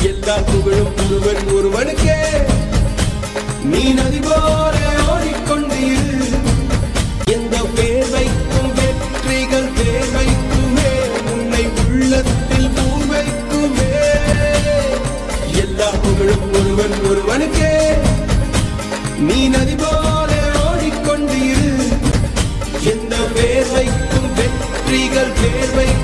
எல்லா புகழும் ஒருவன் ஒருவனுக்கே. நீ நதி போல ஓடிக்கொண்டீர். எந்த பேர் வைக்கும் வெற்றிகள் பேர் வைக்குமே, உன்னை உள்ளத்தில் பூர் வைக்குமே. எல்லா புகழும் ஒருவன் ஒருவனுக்கே. நீ நதி போல ஓடிக்கொண்டீர். எந்த பேர் வைக்கும் வெற்றிகள் பேர் வைக்கும்